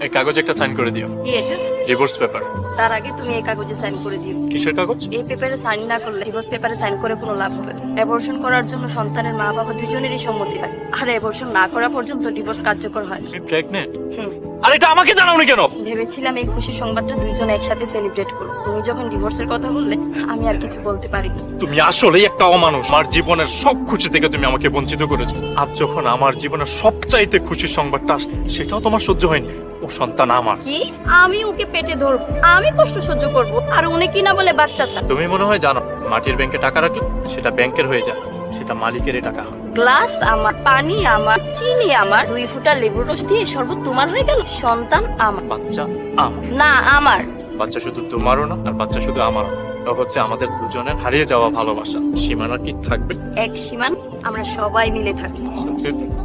এই কাগজে একটা সাইন করে দিও। কি এটা? Divorce paper. তার আগে তুমি এই কাগজে সাইন করে দিও। কিসের কাগজ? এই পেপারে সাইন না করলে ডিভোর্স পেপারে সাইন করে কোনো লাভ হবে না। অ্যাবর্শন করার জন্য সন্তানের মা বাবা দুজনেরই সম্মতি লাগে, আর অ্যাবর্শন না করা পর্যন্ত ডিভোর্স কার্যকর হয় না। তুমি প্রেগন্যান্ট? হুম। আর এটা আমাকে জানাওনি কেন? ভেবেছিলাম এই খুশি সংবাদটা দুইজন একসাথে সেলিব্রেট করব। তুমি যখন ডিভোর্সের কথা বললে আমি আর কিছু বলতে পারিনি। তুমি আসলেই একটা অমানুষ। আমার জীবনের সব খুশি থেকে তুমি আমাকে বঞ্চিত করেছো। আজ যখন আমার জীবনের সবচাইতে খুশির সংবাদটা আসছে, সেটাও তোমার সহ্য হয়নি। ও সন্তান আমার। কি? আমি ওকে পেটে ধরবো, আমি কষ্ট সহ্য করব, আর উনি কি না বলে বাচ্চাটা। তুমি মনে হয় জানো, মাটির ব্যাংকে টাকা রাখলে সেটা ব্যাংকের হয়ে যায়, সেটা মালিকেরই টাকা হয়। গ্লাস আমার, পানি আমার, চিনি আমার, 2 ফুটা লেবুর রস দিয়ে শরবত তোমার হয়ে গেল। সন্তান আমার। বাচ্চা আমার না, আমার। বাচ্চা শুধু তোমারও না, আর বাচ্চা শুধু আমারও। এটা হচ্ছে আমাদের দুজনের হারিয়ে যাওয়া ভালোবাসা। সীমানা কি থাকবে? এক সীমান আমরা সবাই মিলে থাকি।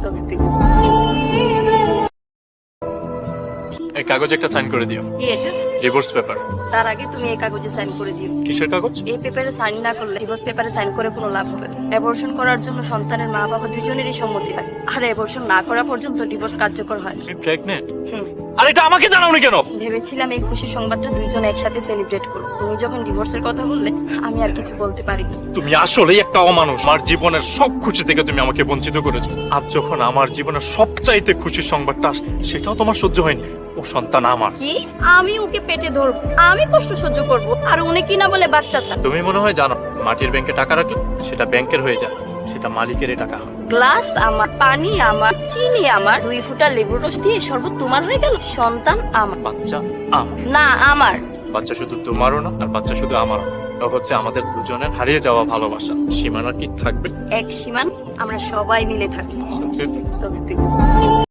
সত্যি। এই কাগজে একটা সাইন করে দিও। কি এটা? Divorce paper. তার আগে তুমি এই কাগজে সাইন করে দিও। কিসের কাগজ? এই পেপারে সাইন না করলে ডিভোর্স পেপারে সাইন করে কোনো লাভ হবে না। অ্যাবর্শন করার জন্য সন্তানের মা বাবা দুজনেরই সম্মতি লাগে, আর অ্যাবর্শন না করা পর্যন্ত ডিভোর্স কার্যকর হয় না। তুমি প্রেগন্যান্ট? হুম। আর এটা আমাকে জানাওনি কেন? ভেবেছিলাম এই খুশি সংবাদটা দুইজন একসাথে সেলিব্রেট করব। তুমি যখন ডিভোর্সের কথা বললে আমি আর কিছু বলতে পারিনি। তুমি আসলেই একটা অমানুষ। আমার জীবনের সব খুশি থেকে তুমি আমাকে বঞ্চিত করেছো। আজ যখন আমার জীবনের সবচাইতে খুশির সংবাদটা আসছে, সেটাও তোমার সহ্য হয়নি। ও সন্তান আমার। কি? আমি ওকে পেটে ধরবো, আমি কষ্ট সহ্য করব, আর উনি কি না বলে বাচ্চাটা। তুমি মনে হয় জানো, মাটির ব্যাংকে টাকা রাখলে সেটা ব্যাংকের হয়ে যায়, সেটা মালিকেরই টাকা হয়। গ্লাস আমার, পানি আমার, চিনি আমার, 2 ফুটা লেবুর রস দিয়ে শরবত তোমার হয়ে গেল। সন্তান আমার। বাচ্চা আমার। না, আমার। বাচ্চা শুধু তোমারও না, আর বাচ্চা শুধু আমারও। এটা হচ্ছে আমাদের দুজনের হারিয়ে যাওয়া ভালোবাসা। সীমানা কি থাকবে? এক সীমান আমরা সবাই মিলে থাকি। সত্যি। সত্যি।